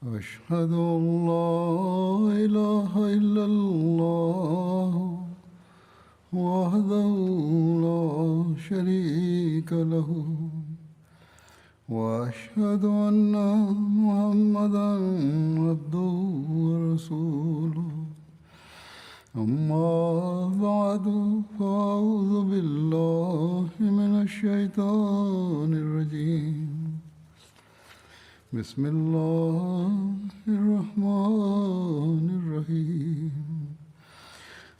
أشهد أن لا إله إلا الله وحده لا شريك له وأشهد أن محمدا عبده ورسوله أما بعد فأعوذ بالله من الشيطان الرجيم بسم الله الرحمن الرحيم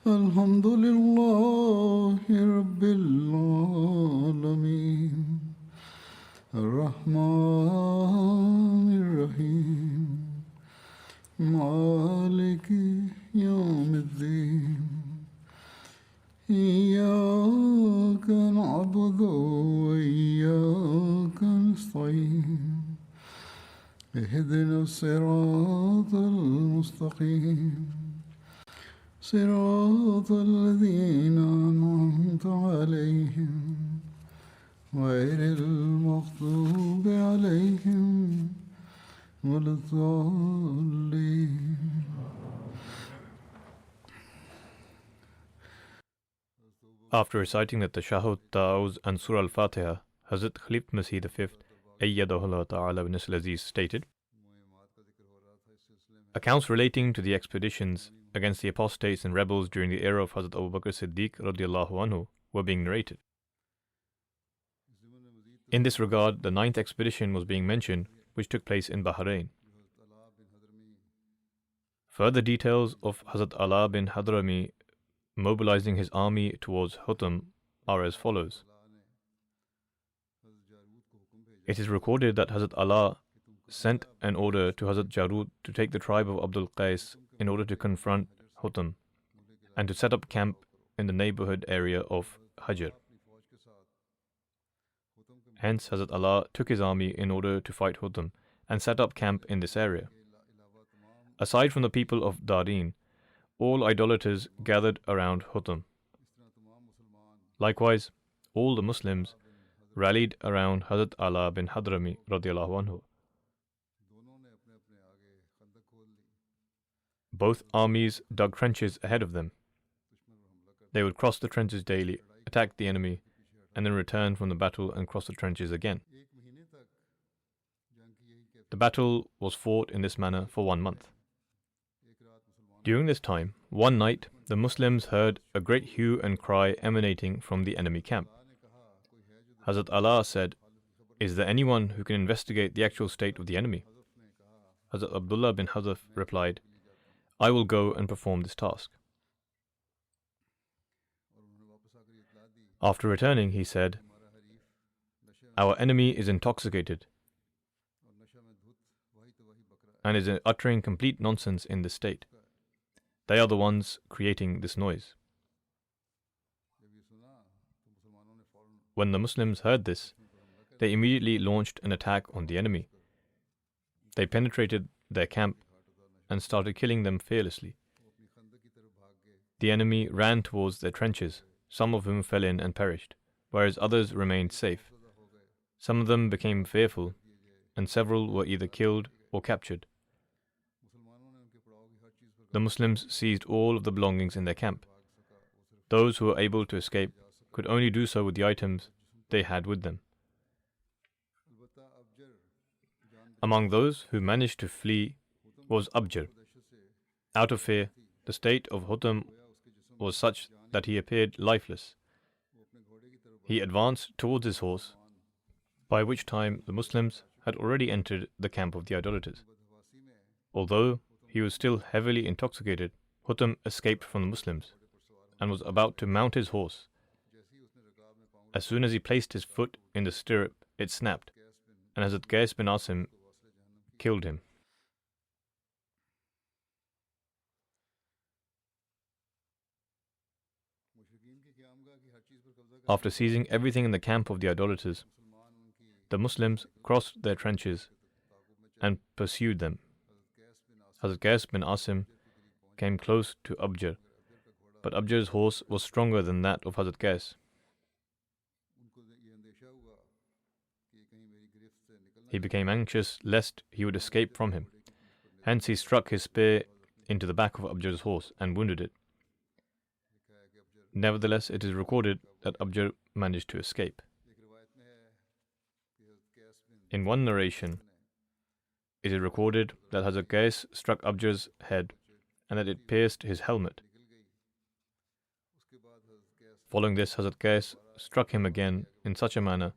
الحمد لله رب العالمين الرحمن الرحيم مالك يوم الدين إياك نعبد وإياك نستعين اهدنا الصراط المستقيم صراط الذين أنعمت عليهم غير المغضوب عليهم ولا الضالين. After reciting the Tashahhud, Ta'awuz and Surah Al-Fatiha, Hazrat Khalif Masih V, Ayyadahullah Ta'ala bin Nasr Aziz stated, accounts relating to the expeditions against the apostates and rebels during the era of Hazrat Abu Bakr Siddiq radiallahu anhu were being narrated. In this regard, the 9th expedition was being mentioned, which took place in Bahrain. Further details of Hazrat Ala bin Hadrami mobilizing his army towards Hutam are as follows. It is recorded that Hazrat Ala sent an order to Hazrat Jarud to take the tribe of Abdul Qais in order to confront Hutam and to set up camp in the neighborhood area of Hajar. Hence, Hazrat Ala took his army in order to fight Hutam and set up camp in this area. Aside from the people of Darin, all idolaters gathered around Hutam. Likewise, all the Muslims rallied around Hazrat Ala bin Hadrami radiallahu anhu. Both armies dug trenches ahead of them. They would cross the trenches daily, attack the enemy, and then return from the battle and cross the trenches again. The battle was fought in this manner for 1 month. During this time, one night, the Muslims heard a great hue and cry emanating from the enemy camp. Hazrat Allah said, "Is there anyone who can investigate the actual state of the enemy?" Hazrat Abdullah bin Hazaf replied, "I will go and perform this task." After returning, he said, "Our enemy is intoxicated and is uttering complete nonsense in this state. They are the ones creating this noise." When the Muslims heard this, they immediately launched an attack on the enemy. They penetrated their camp and started killing them fearlessly. The enemy ran towards their trenches, some of whom fell in and perished, whereas others remained safe. Some of them became fearful, and several were either killed or captured. The Muslims seized all of the belongings in their camp. Those who were able to escape could only do so with the items they had with them. Among those who managed to flee was Abjar. Out of fear, the state of Hutam was such that he appeared lifeless. He advanced towards his horse, by which time the Muslims had already entered the camp of the idolaters. Although he was still heavily intoxicated, Hutam escaped from the Muslims and was about to mount his horse. As soon as he placed his foot in the stirrup, it snapped, and Hazrat Qais bin Asim killed him. After seizing everything in the camp of the idolaters, the Muslims crossed their trenches and pursued them. Hazrat Qais bin Asim came close to Abjar, but Abjar's horse was stronger than that of Hazrat Qais. He became anxious lest he would escape from him. Hence he struck his spear into the back of Abjar's horse and wounded it. Nevertheless, it is recorded that Abjar managed to escape. In one narration, it is recorded that Hazrat Qais struck Abjar's head and that it pierced his helmet. Following this, Hazrat Qais struck him again in such a manner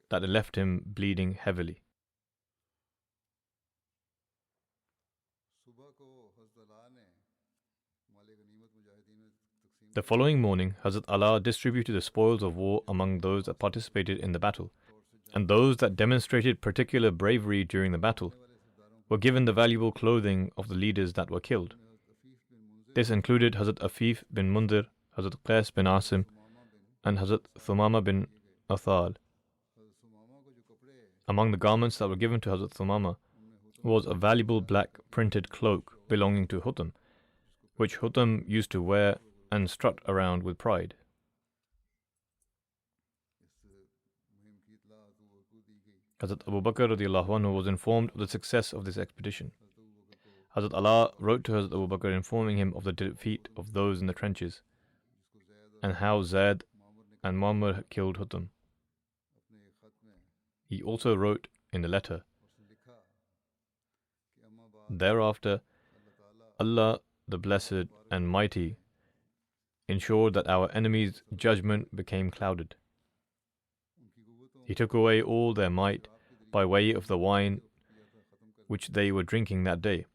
that it left him bleeding heavily. The following morning, Hazrat Allah distributed the spoils of war among those that participated in the battle, and those that demonstrated particular bravery during the battle were given the valuable clothing of the leaders that were killed. This included Hazrat Afif bin Mundir, Hazrat Qais bin Asim, and Hazrat Thumama bin Athal. Among the garments that were given to Hazrat Thumama was a valuable black printed cloak belonging to Hutam, which Hutam used to wear and strut around with pride. Hazrat Abu Bakr radiallahu anhu was informed of the success of this expedition. Hazrat Allah wrote to Hazrat Abu Bakr informing him of the defeat of those in the trenches and how Zaid and Muammar had killed Hutam. He also wrote in the letter, "Thereafter, Allah the Blessed and Mighty ensured that our enemies' judgment became clouded. He took away all their might by way of the wine which they were drinking that day.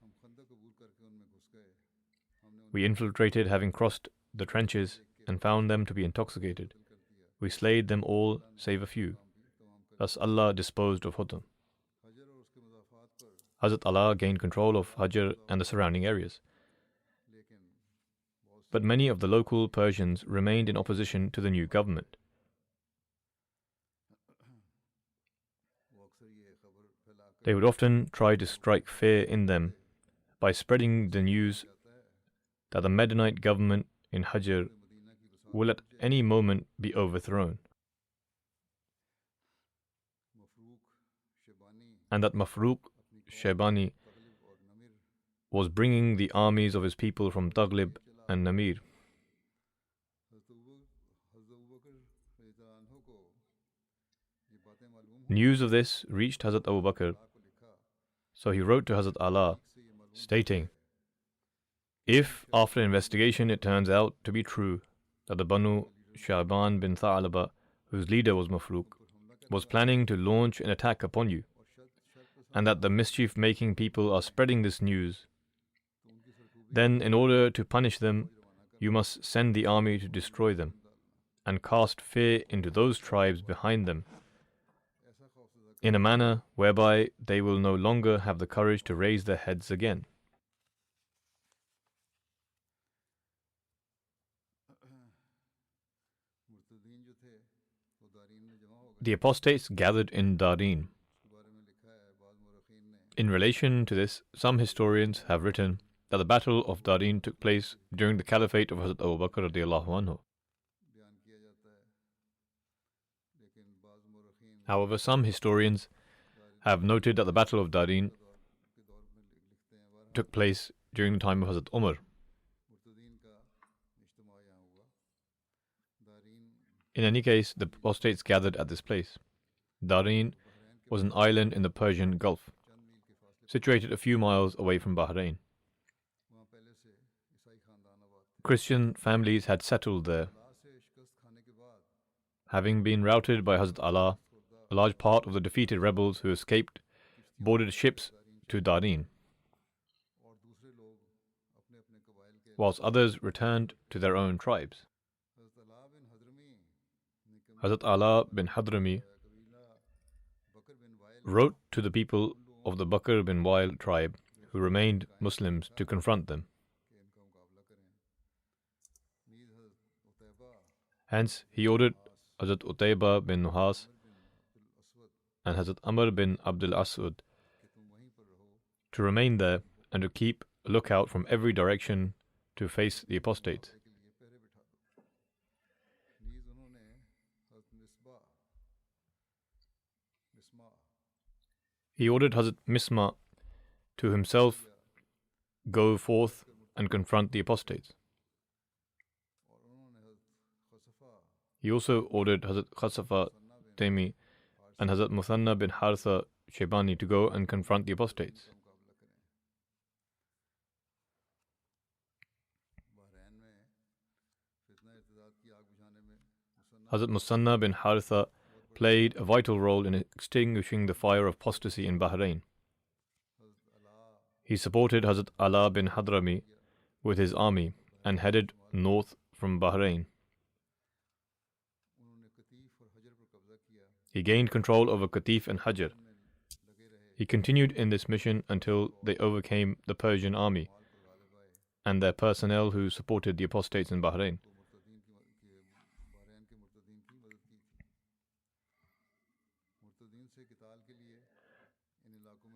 We infiltrated, having crossed the trenches, and found them to be intoxicated. We slayed them all save a few. Thus Allah disposed of Hutam." Hazrat Allah gained control of Hajar and the surrounding areas. But many of the local Persians remained in opposition to the new government. They would often try to strike fear in them by spreading the news that the Medinite government in Hajar will at any moment be overthrown, and that Mafruq Shaybani was bringing the armies of his people from Taghlib and Namir. News of this reached Hazrat Abu Bakr, so he wrote to Hazrat Allah, stating, "If after investigation it turns out to be true that the Banu Sha'ban bin Tha'laba, whose leader was Mafruq, was planning to launch an attack upon you, and that the mischief-making people are spreading this news, then in order to punish them, you must send the army to destroy them, and cast fear into those tribes behind them, in a manner whereby they will no longer have the courage to raise their heads again." The apostates gathered in Dareen. In relation to this, some historians have written that the Battle of Dareen took place during the Caliphate of Hazrat Abu Bakr radiallahu anhu. However, some historians have noted that the Battle of Dareen took place during the time of Hazrat Umar. In any case, the apostates gathered at this place. Dareen was an island in the Persian Gulf, situated a few miles away from Bahrain. Christian families had settled there. Having been routed by Hazrat Allah, a large part of the defeated rebels who escaped boarded ships to Dareen, whilst others returned to their own tribes. Hazrat Allah bin Hadrami wrote to the people of the Bakr bin Wa'il tribe who remained Muslims to confront them. Hence, he ordered Hazrat Utaybah bin Nuhas and Hazrat Amr bin Abdul Asud to remain there and to keep a lookout from every direction to face the apostates. He ordered Hazrat Misma to himself go forth and confront the apostates. He also ordered Hazrat Khasafa Taimi and Hazrat Muthanna bin Haritha Shaybani to go and confront the apostates. Hazrat Muthanna bin Haritha played a vital role in extinguishing the fire of apostasy in Bahrain. He supported Hazrat Ala bin Hadrami with his army and headed north from Bahrain. He gained control over Qatif and Hajar. He continued in this mission until they overcame the Persian army and their personnel who supported the apostates in Bahrain.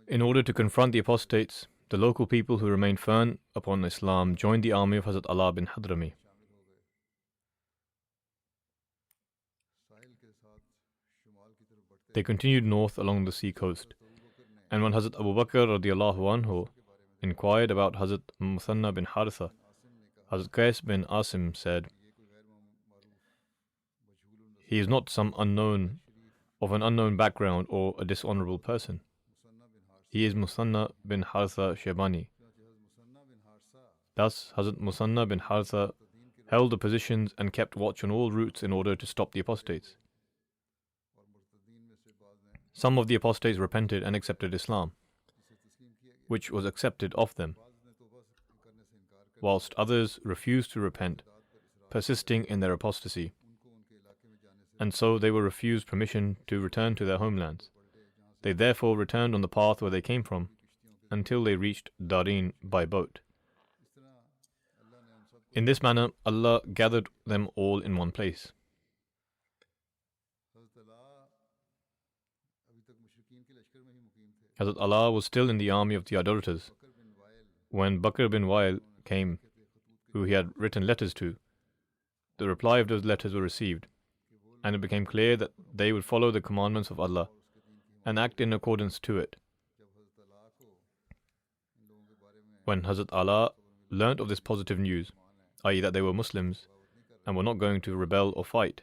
In order to confront the apostates, the local people who remained firm upon Islam joined the army of Hazrat Ala bin Hadrami. They continued north along the sea coast, and when Hazrat Abu Bakr radiallahu anhu inquired about Hazrat Muthanna bin Haritha, Hazrat Qais bin Asim said, "He is not some unknown, of an unknown background or a dishonorable person. He is Muthanna bin Haritha Shaybani." Thus, Hazrat Muthanna bin Haritha held the positions and kept watch on all routes in order to stop the apostates. Some of the apostates repented and accepted Islam, which was accepted of them, whilst others refused to repent, persisting in their apostasy, and so they were refused permission to return to their homelands. They therefore returned on the path where they came from until they reached Darin by boat. In this manner, Allah gathered them all in one place. Hazrat Allah was still in the army of the idolaters when Bakr bin Wail came, who he had written letters to. The reply of those letters were received, and it became clear that they would follow the commandments of Allah and act in accordance to it. When Hazrat Allah learnt of this positive news, i.e. that they were Muslims and were not going to rebel or fight,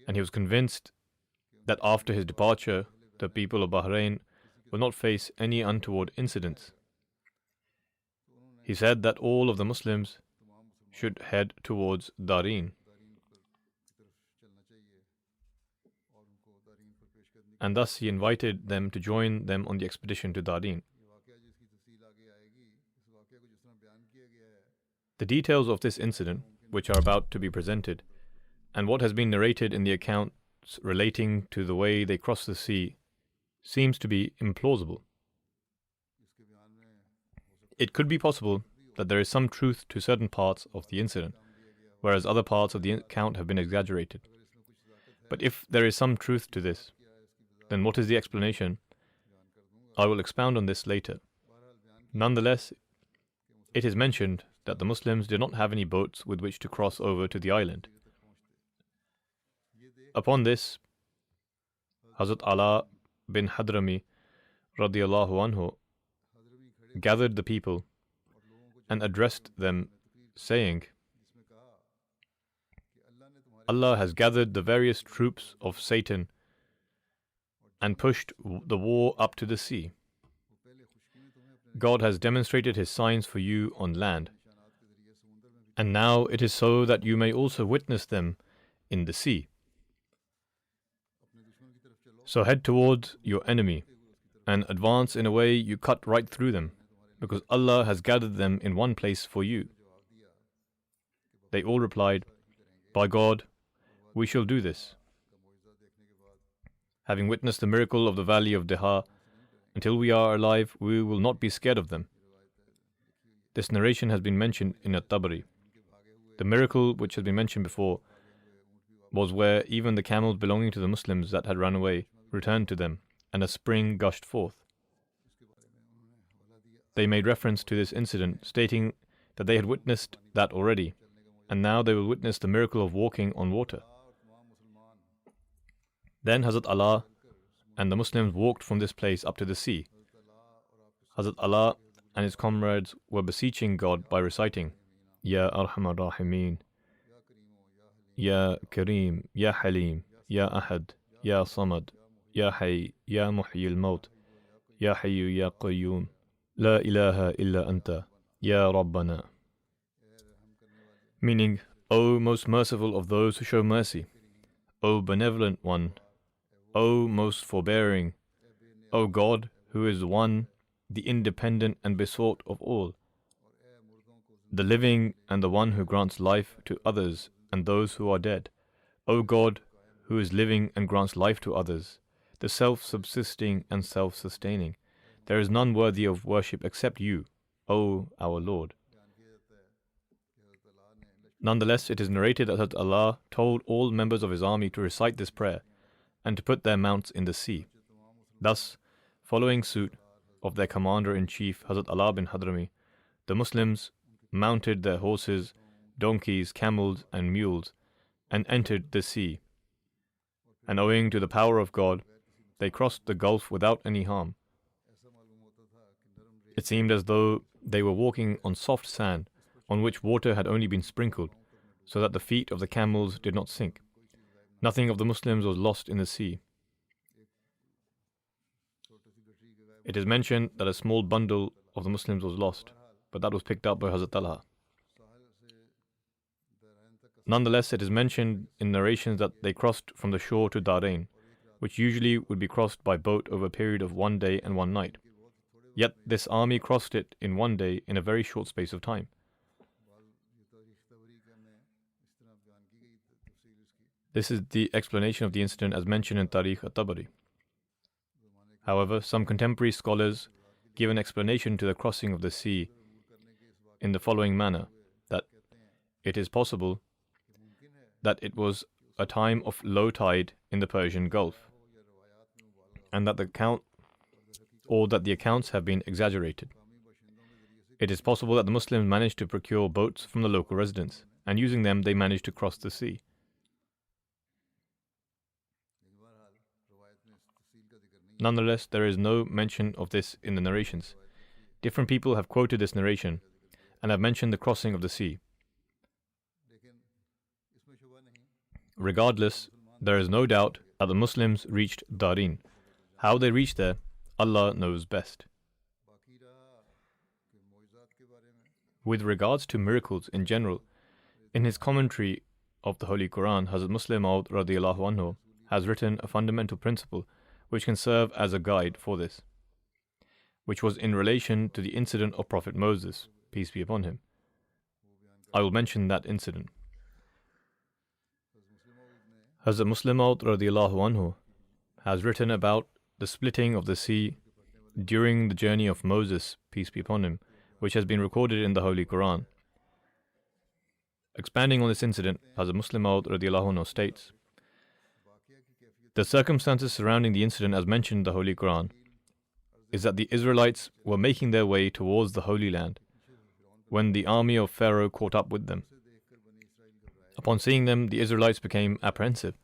and he was convinced that after his departure the people of Bahrain will not face any untoward incidents, he said that all of the Muslims should head towards Darin. And thus he invited them to join them on the expedition to Darin. The details of this incident, which are about to be presented, and what has been narrated in the accounts relating to the way they crossed the sea, seems to be implausible. It could be possible that there is some truth to certain parts of the incident, whereas other parts of the account have been exaggerated. But if there is some truth to this, then what is the explanation? I will expound on this later. Nonetheless, it is mentioned that the Muslims did not have any boats with which to cross over to the island. Upon this, Hazrat Ala bin Hadrami radiallahu anhu gathered the people and addressed them, saying, "Allah has gathered the various troops of Satan and pushed the war up to the sea. God has demonstrated His signs for you on land, and now it is so that you may also witness them in the sea. So head towards your enemy and advance in a way you cut right through them, because Allah has gathered them in one place for you." They all replied, "By God, we shall do this." Having witnessed the miracle of the valley of Deha, until we are alive, we will not be scared of them. This narration has been mentioned in At-Tabari. The miracle which has been mentioned before was where even the camels belonging to the Muslims that had run away returned to them, and a spring gushed forth. They made reference to this incident, stating that they had witnessed that already, and now they will witness the miracle of walking on water. Then Hazrat Allah and the Muslims walked from this place up to the sea. Hazrat Allah and his comrades were beseeching God by reciting, Ya Arhamar Rahimin, Ya Kareem, Ya Halim, Ya Ahad, Ya Samad, Ya Hay, Ya Muhyi al-Maut, Ya Hayyu Ya Qayyum, La ilaha illa anta, Ya Rabbana. Meaning, O most merciful of those who show mercy, O benevolent one, O most forbearing, O God, who is one, the independent and besought of all, the living and the one who grants life to others and those who are dead. O God, who is living and grants life to others, the self-subsisting and self-sustaining. There is none worthy of worship except you, O our Lord. Nonetheless, it is narrated that Allah told all members of his army to recite this prayer and to put their mounts in the sea. Thus, following suit of their commander-in-chief Hazrat Allah bin Hadrami, the Muslims mounted their horses, donkeys, camels and mules and entered the sea. And owing to the power of God, they crossed the gulf without any harm. It seemed as though they were walking on soft sand on which water had only been sprinkled, so that the feet of the camels did not sink. Nothing of the Muslims was lost in the sea. It is mentioned that a small bundle of the Muslims was lost, but that was picked up by Hazrat Talha. Nonetheless, it is mentioned in narrations that they crossed from the shore to Darain, which usually would be crossed by boat over a period of 1 day and 1 night. Yet this army crossed it in 1 day in a very short space of time. This is the explanation of the incident as mentioned in Tarikh at-Tabari. However, some contemporary scholars give an explanation to the crossing of the sea in the following manner, that it is possible that it was a time of low tide in the Persian Gulf, and that the accounts have been exaggerated. It is possible that the Muslims managed to procure boats from the local residents, and using them they managed to cross the sea. Nonetheless, there is no mention of this in the narrations. Different people have quoted this narration and have mentioned the crossing of the sea. Regardless, there is no doubt that the Muslims reached Darain. How they reached there, Allah knows best. With regards to miracles in general, in his commentary of the Holy Quran, Hazrat Muslim Maud radiyallahu anhu has written a fundamental principle which can serve as a guide for this, which was in relation to the incident of Prophet Moses, peace be upon him. I will mention that incident. Hazrat Muslim Maud radiyallahu anhu has written about the splitting of the sea during the journey of Moses, peace be upon him, which has been recorded in the Holy Quran. Expanding on this incident, Hazrat Muslim Maud radiyallahu anhu states, the circumstances surrounding the incident as mentioned in the Holy Quran is that the Israelites were making their way towards the Holy Land when the army of Pharaoh caught up with them. Upon seeing them, the Israelites became apprehensive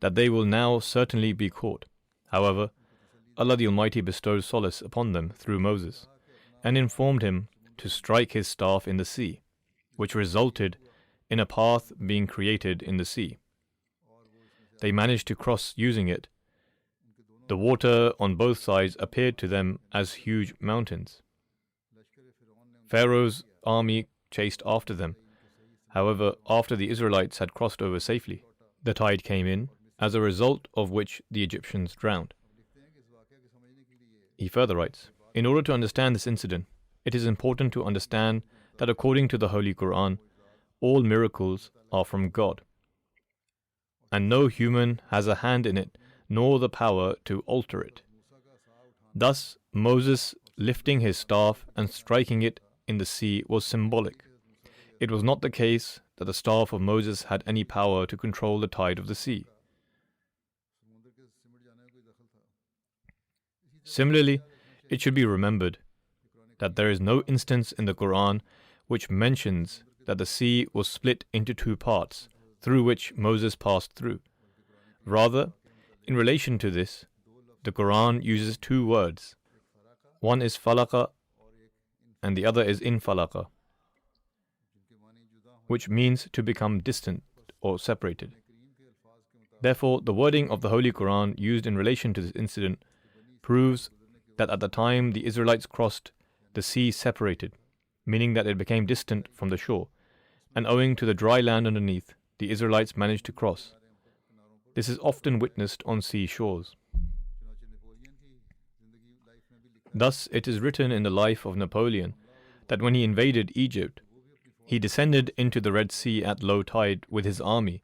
that they will now certainly be caught. However, Allah the Almighty bestowed solace upon them through Moses and informed him to strike his staff in the sea, which resulted in a path being created in the sea. They managed to cross using it. The water on both sides appeared to them as huge mountains. Pharaoh's army chased after them. However, after the Israelites had crossed over safely, the tide came in, as a result of which the Egyptians drowned. He further writes, in order to understand this incident, it is important to understand that according to the Holy Quran, all miracles are from God, and no human has a hand in it, nor the power to alter it. Thus, Moses lifting his staff and striking it in the sea was symbolic. It was not the case that the staff of Moses had any power to control the tide of the sea. Similarly, it should be remembered that there is no instance in the Quran which mentions that the sea was split into 2 parts, through which Moses passed through. Rather, in relation to this, the Quran uses 2 words. One is falaqa and the other is infalaqa, which means to become distant or separated. Therefore, the wording of the Holy Quran used in relation to this incident proves that at the time the Israelites crossed, the sea separated, meaning that it became distant from the shore, and owing to the dry land underneath, the Israelites managed to cross. This is often witnessed on sea shores. Thus, it is written in the life of Napoleon that when he invaded Egypt, he descended into the Red Sea at low tide with his army,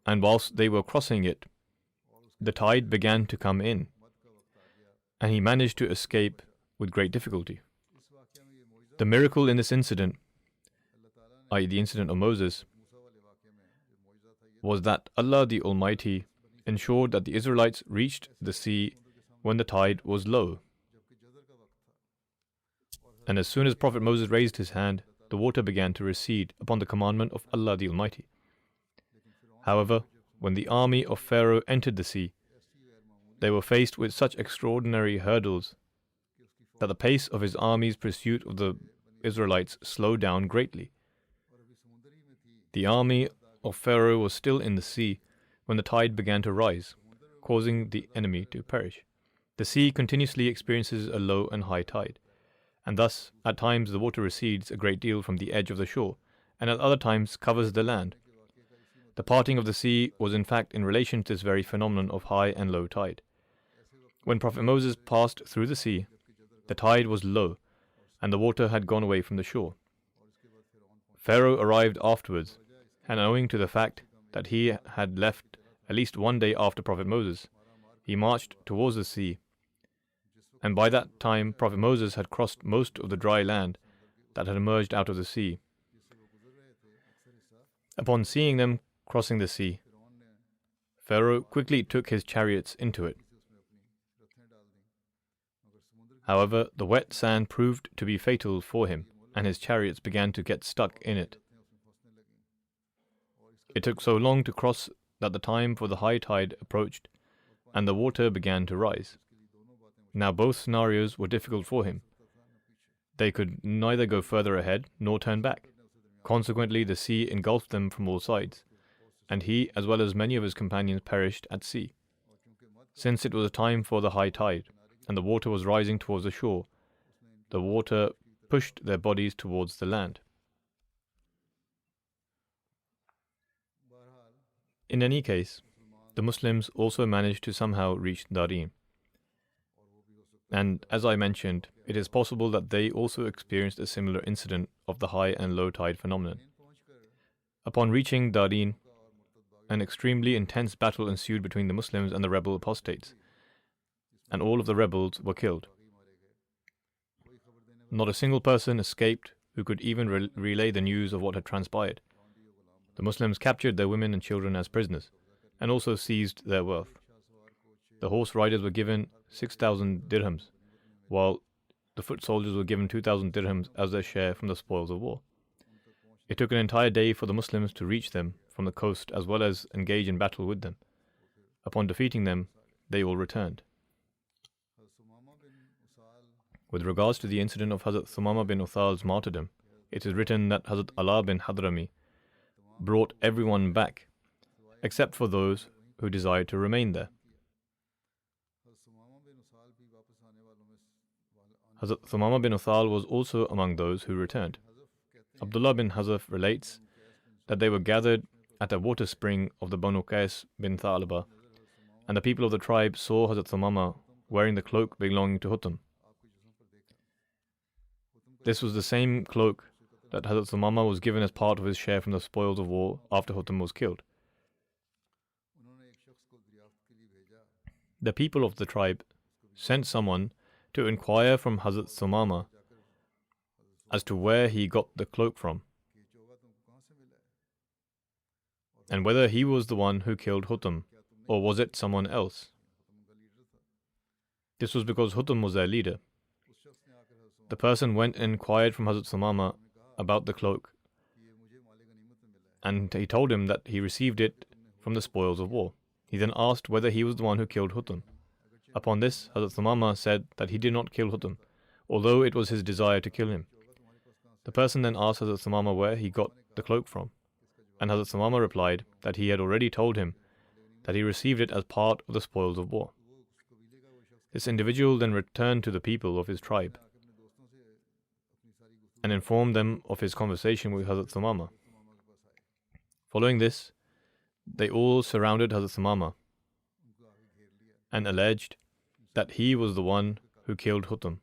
and whilst they were crossing it, the tide began to come in, and he managed to escape with great difficulty. The miracle in this incident, i.e. the incident of Moses, was that Allah the Almighty ensured that the Israelites reached the sea when the tide was low. And as soon as Prophet Moses raised his hand, the water began to recede upon the commandment of Allah the Almighty. However, when the army of Pharaoh entered the sea, they were faced with such extraordinary hurdles that the pace of his army's pursuit of the Israelites slowed down greatly. The army of Pharaoh was still in the sea when the tide began to rise, causing the enemy to perish. The sea continuously experiences a low and high tide, and thus at times the water recedes a great deal from the edge of the shore, and at other times covers the land. The parting of the sea was in fact in relation to this very phenomenon of high and low tide. When Prophet Moses passed through the sea, the tide was low, and the water had gone away from the shore. Pharaoh arrived afterwards, and owing to the fact that he had left at least one day after Prophet Moses, he marched towards the sea, and by that time Prophet Moses had crossed most of the dry land that had emerged out of the sea. Upon seeing them crossing the sea, Pharaoh quickly took his chariots into it. However, the wet sand proved to be fatal for him, and his chariots began to get stuck in it. It took so long to cross that the time for the high tide approached, and the water began to rise. Now both scenarios were difficult for him. They could neither go further ahead nor turn back. Consequently, the sea engulfed them from all sides, and he, as well as many of his companions, perished at sea. Since it was a time for the high tide, and the water was rising towards the shore, the water pushed their bodies towards the land. In any case, the Muslims also managed to somehow reach Darin. And as I mentioned, it is possible that they also experienced a similar incident of the high and low tide phenomenon. Upon reaching Darin, an extremely intense battle ensued between the Muslims and the rebel apostates, and all of the rebels were killed. Not a single person escaped who could even relay the news of what had transpired. The Muslims captured their women and children as prisoners, and also seized their wealth. The horse riders were given 6,000 dirhams, while the foot soldiers were given 2,000 dirhams as their share from the spoils of war. It took an entire day for the Muslims to reach them from the coast as well as engage in battle with them. Upon defeating them, they all returned. With regards to the incident of Hazrat Thumama bin Uthal's martyrdom, it is written that Hazrat Ala bin Hadrami brought everyone back, except for those who desired to remain there. Hazrat Thumama bin Uthal was also among those who returned. Abdullah bin Hazaf relates that they were gathered at a water spring of the Banu Qais bin Thalaba, and the people of the tribe saw Hazrat Thumama wearing the cloak belonging to Hutam. This was the same cloak that Hazrat Thumama was given as part of his share from the spoils of war after Hutam was killed. The people of the tribe sent someone to inquire from Hazrat Thumama as to where he got the cloak from, and whether he was the one who killed Hutam, or was it someone else. This was because Hutam was their leader. The person went and inquired from Hazrat Thumama about the cloak, and he told him that he received it from the spoils of war. He then asked whether he was the one who killed Hutam. Upon this, Hazrat Thumama said that he did not kill Hutam, although it was his desire to kill him. The person then asked Hazrat Sumama where he got the cloak from, and Hazrat Sumama replied that he had already told him that he received it as part of the spoils of war. This individual then returned to the people of his tribe and informed them of his conversation with Hazrat Sumama. Following this, they all surrounded Hazrat Sumama and alleged that he was the one who killed Hutam.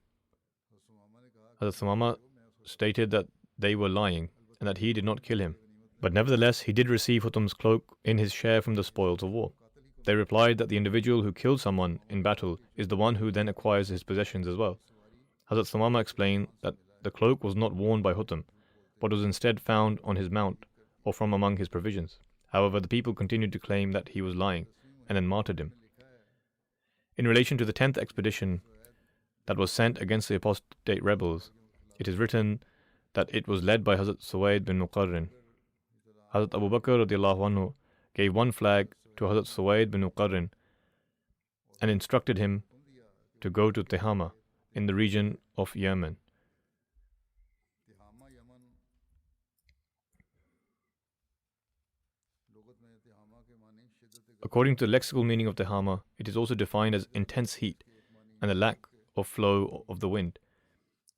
Hazrat Sumama stated that they were lying and that he did not kill him. But nevertheless, he did receive Hutam's cloak in his share from the spoils of war. They replied that the individual who killed someone in battle is the one who then acquires his possessions as well. Hazrat Sumama explained that the cloak was not worn by Hutam, but was instead found on his mount or from among his provisions. However, the people continued to claim that he was lying and then martyred him. In relation to the 10th expedition that was sent against the apostate rebels, it is written that it was led by Hazrat Suwaid bin Muqarrin. Hazrat Abu Bakr radiallahu anhu gave one flag to Hazrat Suwaid bin Muqarrin and instructed him to go to Tihama in the region of Yemen. According to the lexical meaning of Tihama, it is also defined as intense heat and the lack of flow of the wind.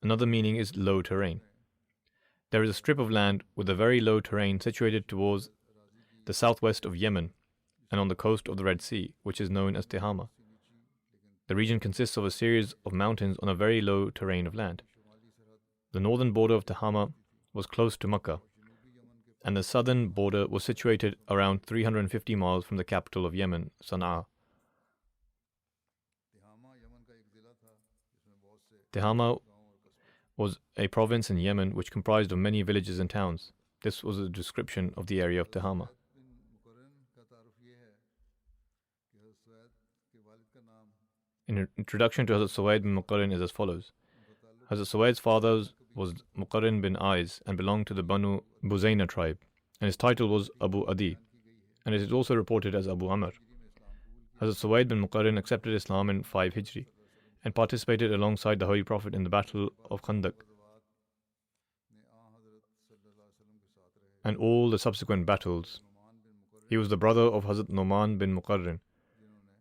Another meaning is low terrain. There is a strip of land with a very low terrain situated towards the southwest of Yemen and on the coast of the Red Sea, which is known as Tihama. The region consists of a series of mountains on a very low terrain of land. The northern border of Tihama was close to Makkah, and the southern border was situated around 350 miles from the capital of Yemen, Sana'a. Tihama was a province in Yemen which comprised of many villages and towns. This was a description of the area of Tihama. In introduction to Hazrat Suwaid bin Muqarrin is as follows. Hazrat Suwaid's father was Muqarrin bin Aiz and belonged to the Banu Buzayna tribe, and his title was Abu Adi, and it is also reported as Abu Amr. Hazrat Suwaid bin Muqarrin accepted Islam in 5 Hijri and participated alongside the Holy Prophet in the Battle of Khandaq and all the subsequent battles. He was the brother of Hazrat Nu'man bin Muqarrin,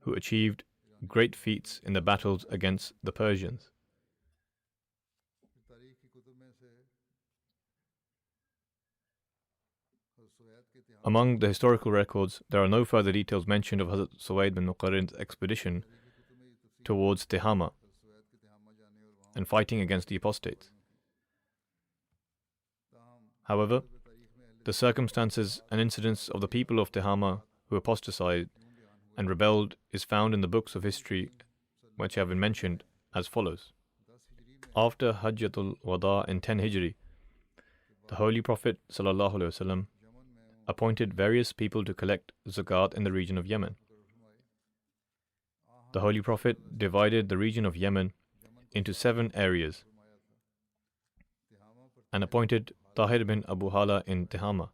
who achieved great feats in the battles against the Persians. Among the historical records, there are no further details mentioned of Hazrat Suwaid bin Muqarrin's expedition towards Tihama and fighting against the apostates. However, the circumstances and incidents of the people of Tihama who apostatized and rebelled is found in the books of history which have been mentioned as follows. After Hajjatul Wada in 10 Hijri, the Holy Prophet ﷺ appointed various people to collect zakat in the region of Yemen. The Holy Prophet divided the region of Yemen into 7 areas and appointed Tahir bin Abu Hala in Tihama.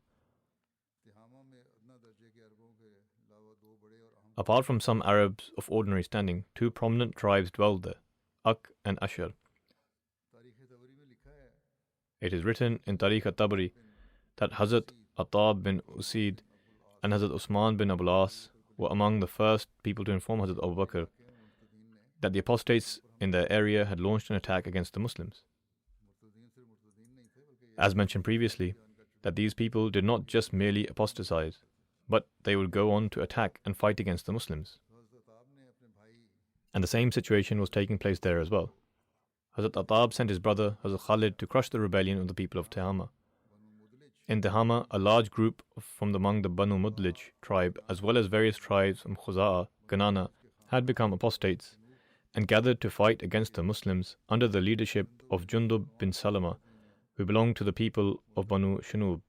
Apart from some Arabs of ordinary standing, 2 prominent tribes dwelled there, Ak and Ashar. It is written in Tariq al-Tabari that Hazrat Attab bin Usaid and Hazrat Usman bin Abul As were among the first people to inform Hazrat Abu Bakr that the apostates in their area had launched an attack against the Muslims. As mentioned previously, that these people did not just merely apostatize, but they would go on to attack and fight against the Muslims. And the same situation was taking place there as well. Hazrat Attab sent his brother Hazrat Khalid to crush the rebellion of the people of Tihama. In Tihama, a large group from among the Banu Mudlij tribe, as well as various tribes from Khuza'a, Ganana, had become apostates and gathered to fight against the Muslims under the leadership of Jundub bin Salama, who belonged to the people of Banu Shanub,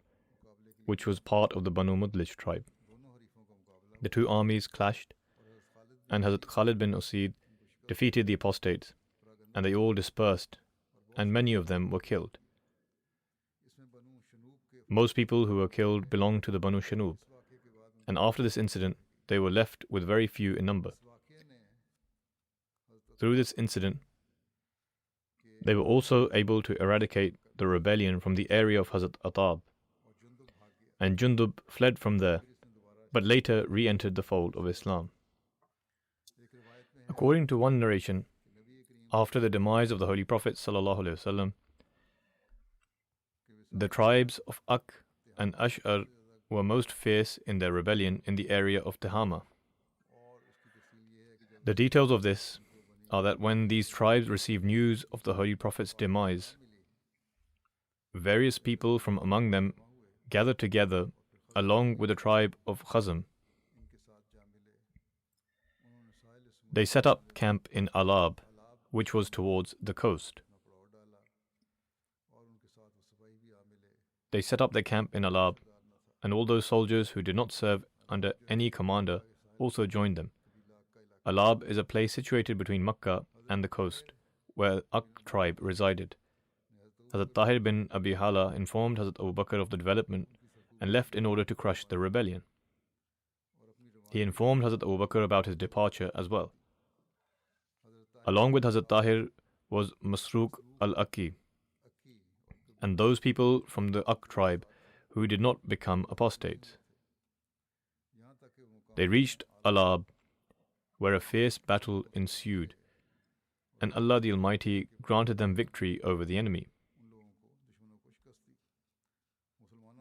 which was part of the Banu Mudlij tribe. The 2 armies clashed, and Hazrat Khalid bin Usaid defeated the apostates, and they all dispersed, and many of them were killed. Most people who were killed belonged to the Banu Shanub, and after this incident, they were left with very few in number. Through this incident, They were also able to eradicate the rebellion from the area of Hazrat Atab, and Jundub fled from there, but later re-entered the fold of Islam. According to one narration, after the demise of the Holy Prophet ﷺ, the tribes of Ak and Ash'ar were most fierce in their rebellion in the area of Tihama. The details of this are that when these tribes received news of the Holy Prophet's demise, various people from among them gathered together along with the tribe of Khazam. They set up camp in Alab, which was towards the coast. They set up their camp in Alab, and all those soldiers who did not serve under any commander also joined them. Alab is a place situated between Makkah and the coast, where Ak tribe resided. Hazrat Tahir bin Abi Hala informed Hazrat Abu Bakr of the development and left in order to crush the rebellion. He informed Hazrat Abu Bakr about his departure as well. Along with Hazrat Tahir was Masruq al-Akki, and those people from the Ak tribe who did not become apostates. They reached Alab, where a fierce battle ensued, and Allah the Almighty granted them victory over the enemy.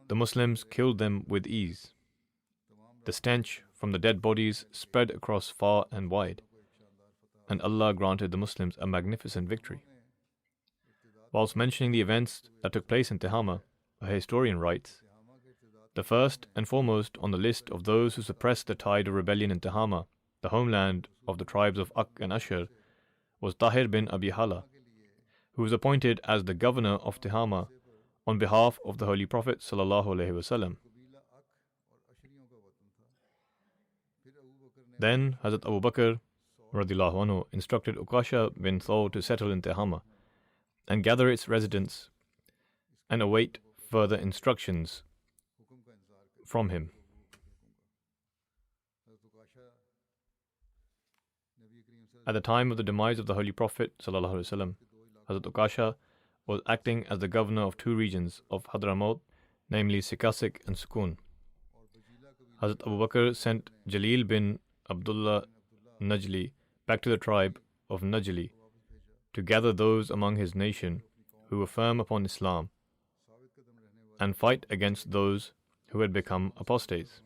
The Muslims killed them with ease. The stench from the dead bodies spread across far and wide, and Allah granted the Muslims a magnificent victory. Whilst mentioning the events that took place in Tihama, a historian writes, "The first and foremost on the list of those who suppressed the tide of rebellion in Tihama, the homeland of the tribes of Ak and Ashar, was Tahir bin Abi Hala, who was appointed as the governor of Tihama on behalf of the Holy Prophet ﷺ. Then Hazrat Abu Bakr radhiyallahu anhu instructed Ukasha bin Thaw to settle in Tihama and gather its residents and await further instructions from him. At the time of the demise of the Holy Prophet ﷺ, Hazrat Ukasha was acting as the governor of two regions of Hadramaut, namely Sikasik and Sukun. Hazrat Abu Bakr sent Jalil bin Abdullah Najli back to the tribe of Najli to gather those among his nation who were firm upon Islam and fight against those who had become apostates.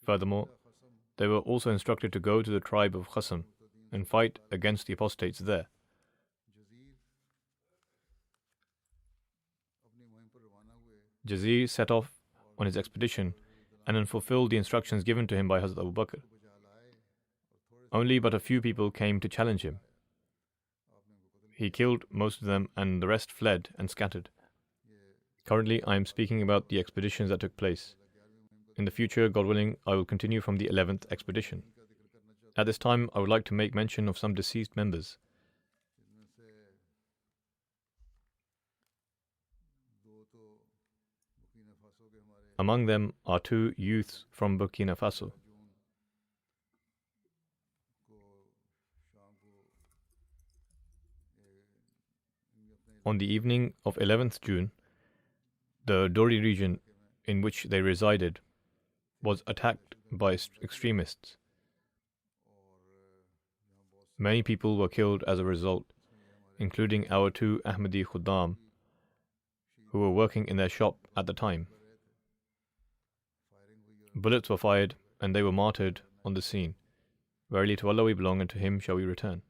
Furthermore, they were also instructed to go to the tribe of Khasam and fight against the apostates there. Jazir set off on his expedition and then fulfilled the instructions given to him by Hazrat Abu Bakr. Only but a few people came to challenge him. He killed most of them and the rest fled and scattered. Currently, I am speaking about the expeditions that took place. In the future, God willing, I will continue from the 11th expedition. At this time, I would like to make mention of some deceased members. Among them are two youths from Burkina Faso. On the evening of 11th June, the Dori region in which they resided was attacked by extremists. Many people were killed as a result, including our two Ahmadi Khuddam, who were working in their shop at the time. Bullets were fired and they were martyred on the scene. Verily to Allah we belong and to Him shall we return.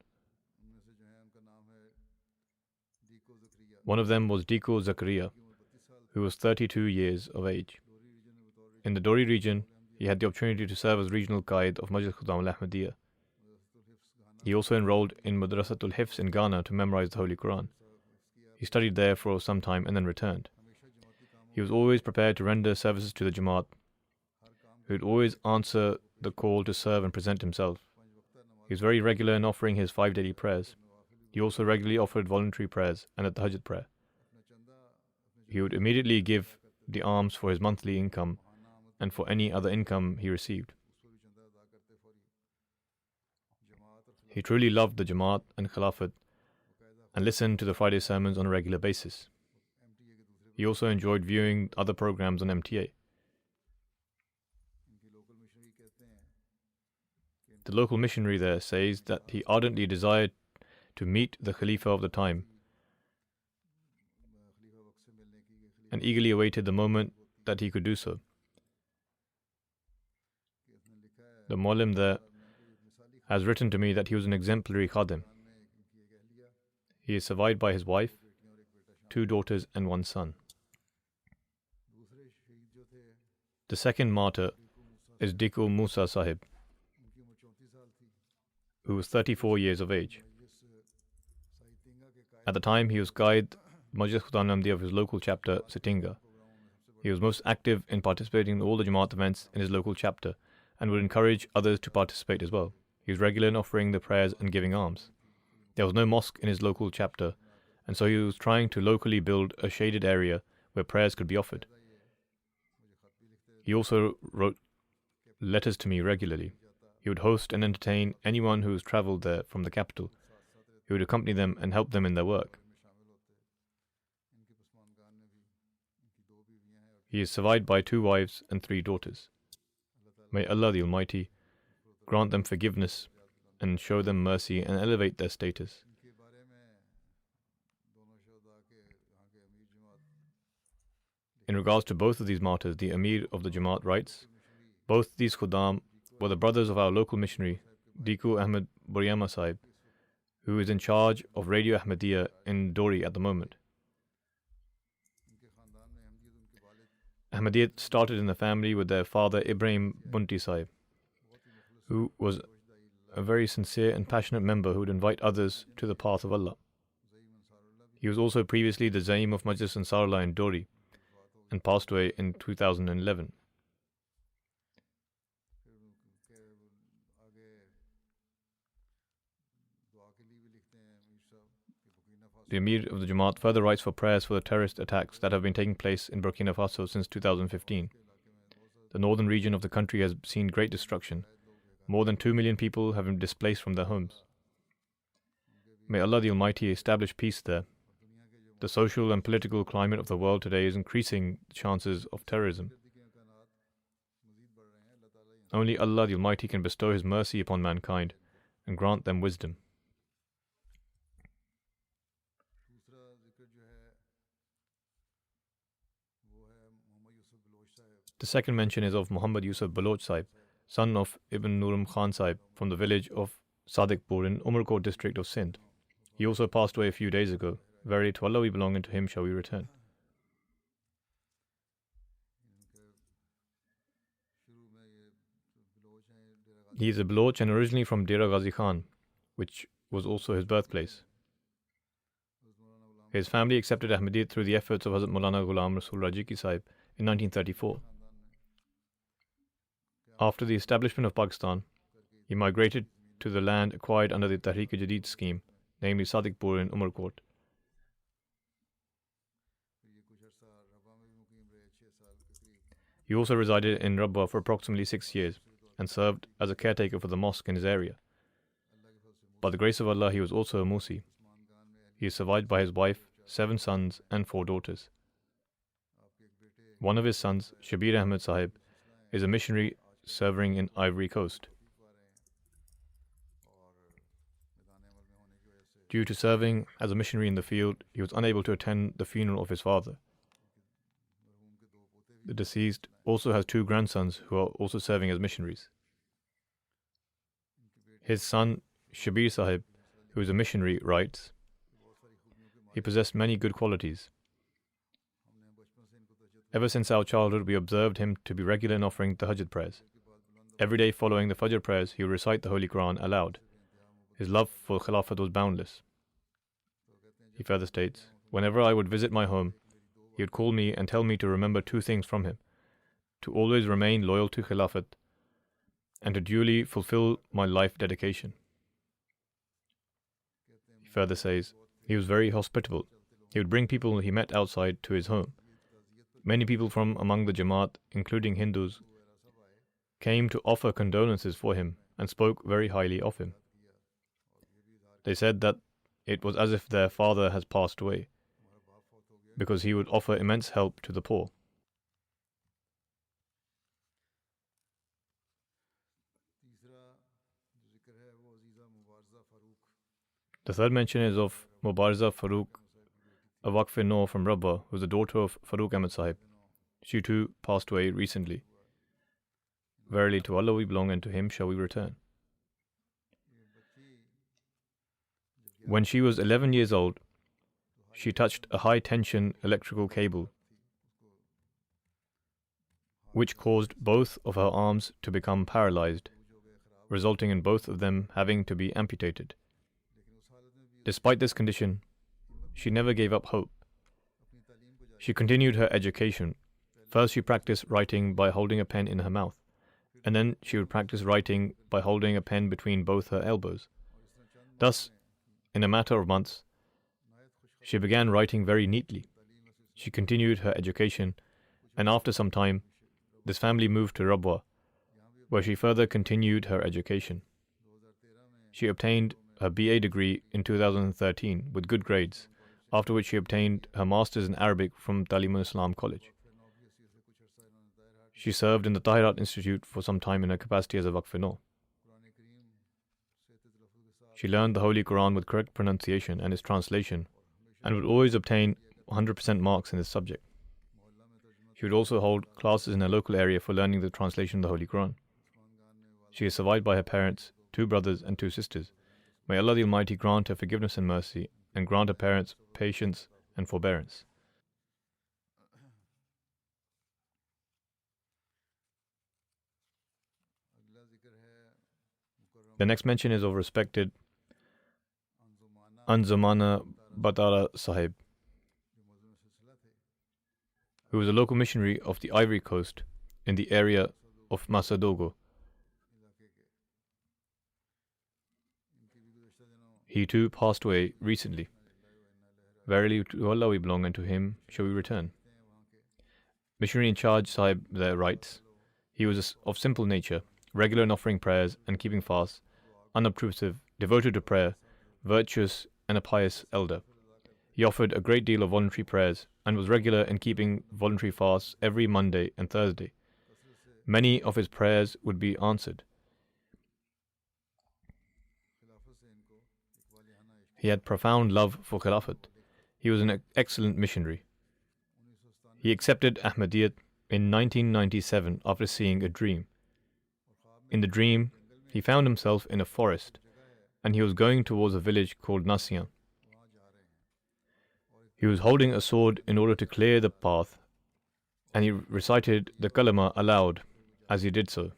One of them was Diko Zakaria, who was 32 years of age. In the Dori region, he had the opportunity to serve as regional guide of Majlis Khuddam al-Ahmadiyya. He also enrolled in Madrasatul Hifz in Ghana to memorize the Holy Quran. He studied there for some time and then returned. He was always prepared to render services to the Jamaat. He would always answer the call to serve and present himself. He was very regular in offering his 5 daily prayers. He also regularly offered voluntary prayers and the Tahajjud prayer. He would immediately give the alms for his monthly income and for any other income he received. He truly loved the Jamaat and Khilafat and listened to the Friday sermons on a regular basis. He also enjoyed viewing other programs on MTA. The local missionary there says that he ardently desired to meet the Khalifa of the time and eagerly awaited the moment that he could do so. The Muallim there has written to me that he was an exemplary khadim. He is survived by his wife, 2 daughters and 1 son. The second martyr is Diku Musa Sahib, who was 34 years of age. At the time, he was Qaid Majlis Khuda Namdi of his local chapter, Sitinga. He was most active in participating in all the Jamaat events in his local chapter and would encourage others to participate as well. He was regular in offering the prayers and giving alms. There was no mosque in his local chapter, and so he was trying to locally build a shaded area where prayers could be offered. He also wrote letters to me regularly. He would host and entertain anyone who has travelled there from the capital. He would accompany them and help them in their work. He is survived by 2 wives and 3 daughters. May Allah the Almighty grant them forgiveness and show them mercy and elevate their status. In regards to both of these martyrs, the Amir of the Jamaat writes, both these Khudam were the brothers of our local missionary, Diku Ahmed Buryama Sahib, who is in charge of Radio Ahmadiyya in Dori at the moment. Ahmadiyya started in the family with their father Ibrahim Bunti Sahib, who was a very sincere and passionate member who would invite others to the path of Allah. He was also previously the Zaim of Majlis Ansarullah in Dori and passed away in 2011. The Amir of the Jamaat further writes for prayers for the terrorist attacks that have been taking place in Burkina Faso since 2015. The northern region of the country has seen great destruction. More than 2 million people have been displaced from their homes. May Allah the Almighty establish peace there. The social and political climate of the world today is increasing the chances of terrorism. Only Allah the Almighty can bestow His mercy upon mankind and grant them wisdom. The second mention is of Muhammad Yusuf Baloch Sahib, son of Ibn Nurum Khan Sahib from the village of Sadikpur in Umarkot district of Sindh. He also passed away a few days ago. Verily to Allah we belong and to Him shall we return. He is a Baloch and originally from Dera Ghazi Khan, which was also his birthplace. His family accepted Ahmadiyyat through the efforts of Hazrat Maulana Ghulam Rasul Rajiki Sahib in 1934. After the establishment of Pakistan, he migrated to the land acquired under the Tahrik-e-Jadid scheme, namely Sadikpur in Umarkot. He also resided in Rabwa for approximately 6 years and served as a caretaker for the mosque in his area. By the grace of Allah, he was also a Musi. He is survived by his wife, 7 sons and 4 daughters. One of his sons, Shabir Ahmed Sahib, is a missionary serving in Ivory Coast. Due to serving as a missionary in the field, he was unable to attend the funeral of his father. The deceased also has 2 grandsons who are also serving as missionaries. His son, Shabir Sahib, who is a missionary, writes, he possessed many good qualities. Ever since our childhood, we observed him to be regular in offering Tahajjud prayers. Every day following the Fajr prayers, he would recite the Holy Quran aloud. His love for Khilafat was boundless. He further states, whenever I would visit my home, he would call me and tell me to remember 2 things from him: to always remain loyal to Khilafat and to duly fulfill my life dedication. He further says, he was very hospitable. He would bring people he met outside to his home. Many people from among the Jamaat, including Hindus, came to offer condolences for him and spoke very highly of him. They said that it was as if their father has passed away, because he would offer immense help to the poor. The third mention is of Mubarza Farooq, a Waqf-e-Nau from Rabwa, who was the daughter of Farooq Ahmad Sahib. She too passed away recently. Verily to Allah we belong and to Him shall we return. When she was 11 years old, she touched a high-tension electrical cable, which caused both of her arms to become paralyzed, resulting in both of them having to be amputated. Despite this condition, she never gave up hope. She continued her education. First, she practiced writing by holding a pen in her mouth, and then she would practice writing by holding a pen between both her elbows. Thus, in a matter of months, she began writing very neatly. She continued her education, and after some time, this family moved to Rabwa, where she further continued her education. She obtained her BA degree in 2013 with good grades, after which she obtained her Masters in Arabic from Talim Islam College. She served in the Tahirat Institute for some time in her capacity as a Waqf-e-Nau. She learned the Holy Quran with correct pronunciation and its translation, and would always obtain 100% marks in this subject. She would also hold classes in her local area for learning the translation of the Holy Quran. She is survived by her parents, 2 brothers and 2 sisters. May Allah the Almighty grant her forgiveness and mercy, and grant her parents patience and forbearance. The next mention is of respected Anzumana Batara Sahib, who was a local missionary of the Ivory Coast in the area of Masadogo. He too passed away recently. Verily to Allah we belong and to Him shall we return. Missionary in charge Sahib there writes, he was of simple nature, regular in offering prayers and keeping fasts, unobtrusive, devoted to prayer, virtuous and a pious elder. He offered a great deal of voluntary prayers and was regular in keeping voluntary fasts every Monday and Thursday. Many of his prayers would be answered. He had profound love for Khilafat. He was an excellent missionary. He accepted Ahmadiyyat in 1997 after seeing a dream. In the dream, he found himself in a forest, and he was going towards a village called Nasiyan. He was holding a sword in order to clear the path, and he recited the kalama aloud as he did so.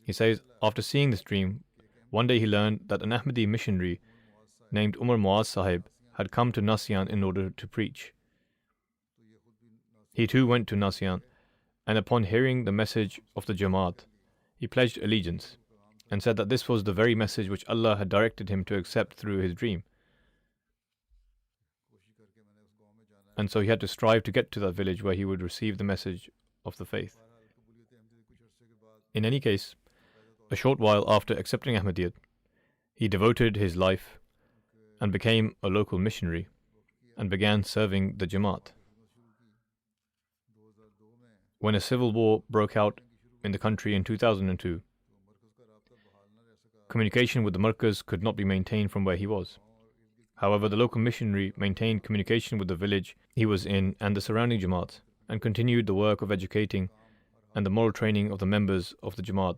He says, after seeing this dream, one day he learned that an Ahmadi missionary named Umar Muaz Sahib had come to Nasiyan in order to preach. He too went to Nasiyan, and upon hearing the message of the Jamaat, he pledged allegiance and said that this was the very message which Allah had directed him to accept through his dream. And so he had to strive to get to that village where he would receive the message of the faith. In any case, a short while after accepting Ahmadiyyat, he devoted his life and became a local missionary and began serving the Jamaat. When a civil war broke out in the country in 2002, communication with the Markaz could not be maintained from where he was. However, the local missionary maintained communication with the village he was in and the surrounding Jamaat, and continued the work of educating and the moral training of the members of the Jamaat,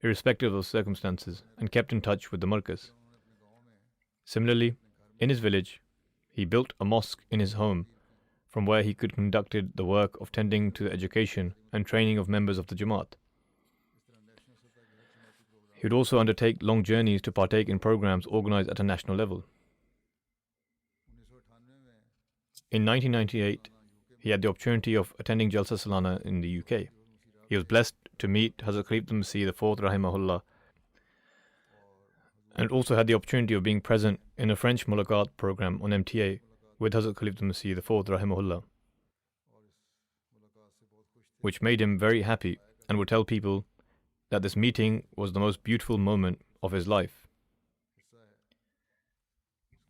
irrespective of circumstances, and kept in touch with the Markaz. Similarly, in his village, he built a mosque in his home, from where he could conducted the work of tending to the education and training of members of the Jamaat. He would also undertake long journeys to partake in programs organized at a national level. In 1998, he had the opportunity of attending Jalsa Salana in the UK. He was blessed to meet Hazrat Khalifat Masih IV Rahimahullah, and also had the opportunity of being present in a French Mulaqat program on MTA with Hazrat Khalifat Masih IV Rahimahullah, which made him very happy and would tell people that this meeting was the most beautiful moment of his life.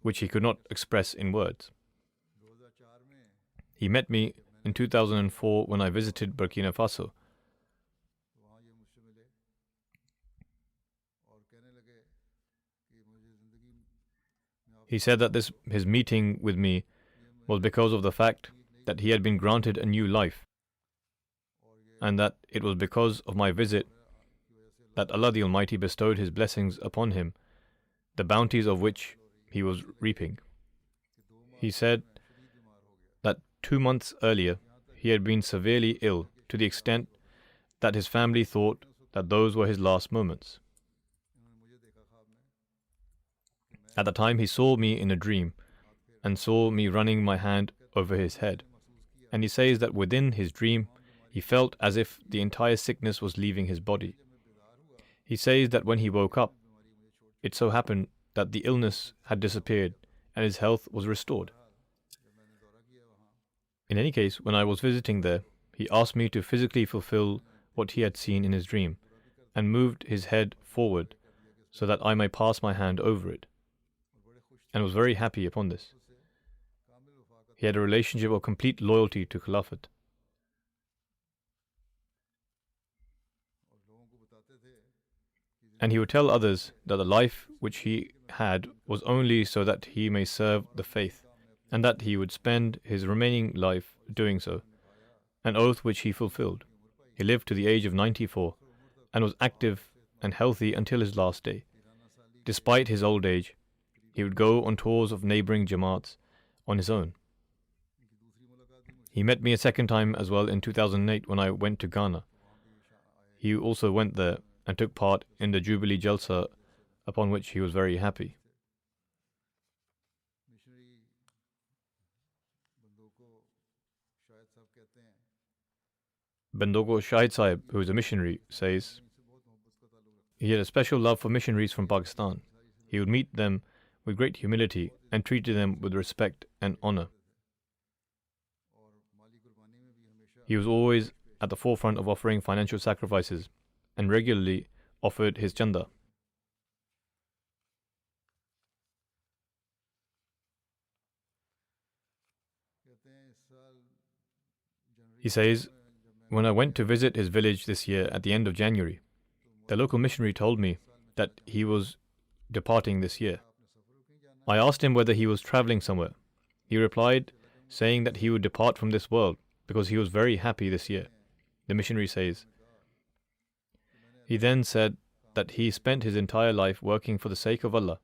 which he could not express in words. He met me in 2004 when I visited Burkina Faso. He said that his meeting with me was because of the fact that he had been granted a new life, and that it was because of my visit that Allah the Almighty bestowed His blessings upon him, the bounties of which he was reaping. He said that 2 months earlier he had been severely ill to the extent that his family thought that those were his last moments. At the time he saw me in a dream and saw me running my hand over his head, and he says that within his dream he felt as if the entire sickness was leaving his body. He says that when he woke up, it so happened that the illness had disappeared and his health was restored. In any case, when I was visiting there, he asked me to physically fulfill what he had seen in his dream and moved his head forward so that I may pass my hand over it, and was very happy upon this. He had a relationship of complete loyalty to Khilafat. And he would tell others that the life which he had was only so that he may serve the faith, and that he would spend his remaining life doing so, an oath which he fulfilled. He lived to the age of 94 and was active and healthy until his last day. Despite his old age, he would go on tours of neighboring Jamaats on his own. He met me a second time as well in 2008 when I went to Ghana. He also went there and took part in the Jubilee Jalsa, upon which he was very happy. Bandogo Shahid Sahib, who is a missionary, says he had a special love for missionaries from Pakistan. He would meet them with great humility and treated them with respect and honor. He was always at the forefront of offering financial sacrifices and regularly offered his chanda. He says, when I went to visit his village this year at the end of January, the local missionary told me that he was departing this year. I asked him whether he was traveling somewhere. He replied, saying that he would depart from this world because he was very happy this year. The missionary says, he then said that he spent his entire life working for the sake of Allah.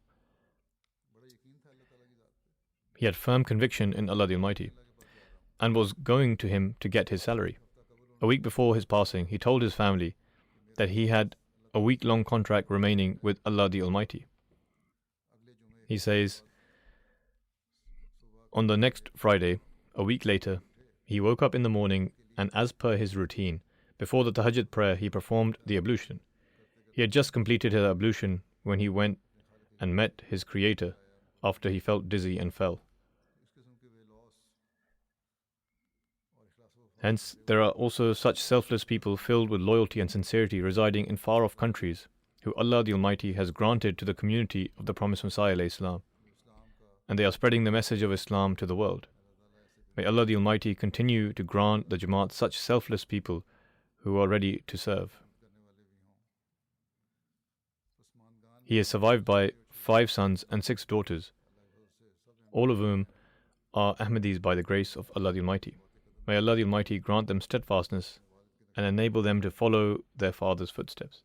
He had firm conviction in Allah the Almighty and was going to Him to get his salary. A week before his passing, he told his family that he had a week-long contract remaining with Allah the Almighty. He says, on the next Friday, a week later, he woke up in the morning and as per his routine, before the Tahajjud prayer, he performed the ablution. He had just completed his ablution when he went and met his Creator after he felt dizzy and fell. Hence, there are also such selfless people filled with loyalty and sincerity residing in far-off countries who Allah the Almighty has granted to the community of the promised Messiah ﷺ, and they are spreading the message of Islam to the world. May Allah the Almighty continue to grant the Jamaat such selfless people who are ready to serve. He is survived by 5 sons and 6 daughters, all of whom are Ahmadis by the grace of Allah the Almighty. May Allah the Almighty grant them steadfastness and enable them to follow their father's footsteps.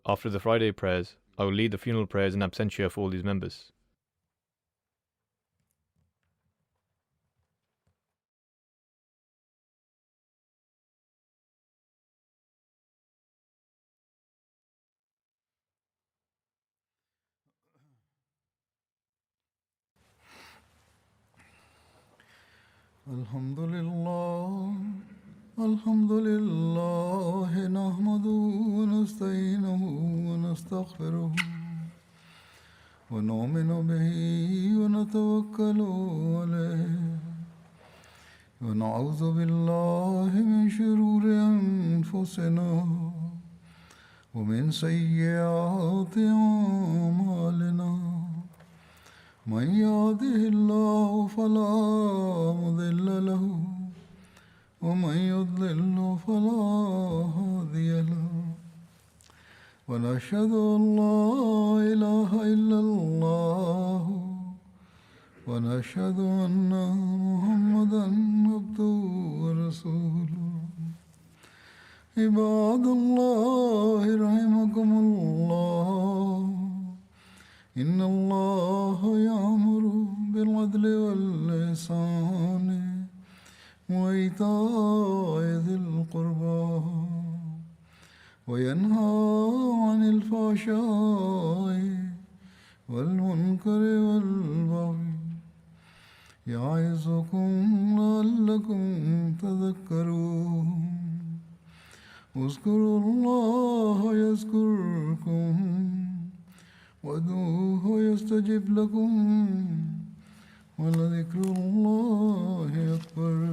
After the Friday prayers, I will lead the funeral prayers in absentia for all these members. الحمد لله نحمده ونستعينه ونستغفره ونؤمن به ونتوكل عليه ونعوذ بالله من شرور أنفسنا ومن سيئات من يهده الله فلا مضل له ومن يضلل فلا هادي له ونشهد أن لا إله إلا الله ونشهد أن محمدا عبده ورسوله عباد الله رحمكم الله إن الله يأمر بالعدل والإحسان وإيتاء ذي القربى وينهى عن الفحشاء والمنكر والبغي يعظكم لعلكم تذكرون اذكروا الله يذكركم وادعوه يستجب لكم ولذكر الله أكبر.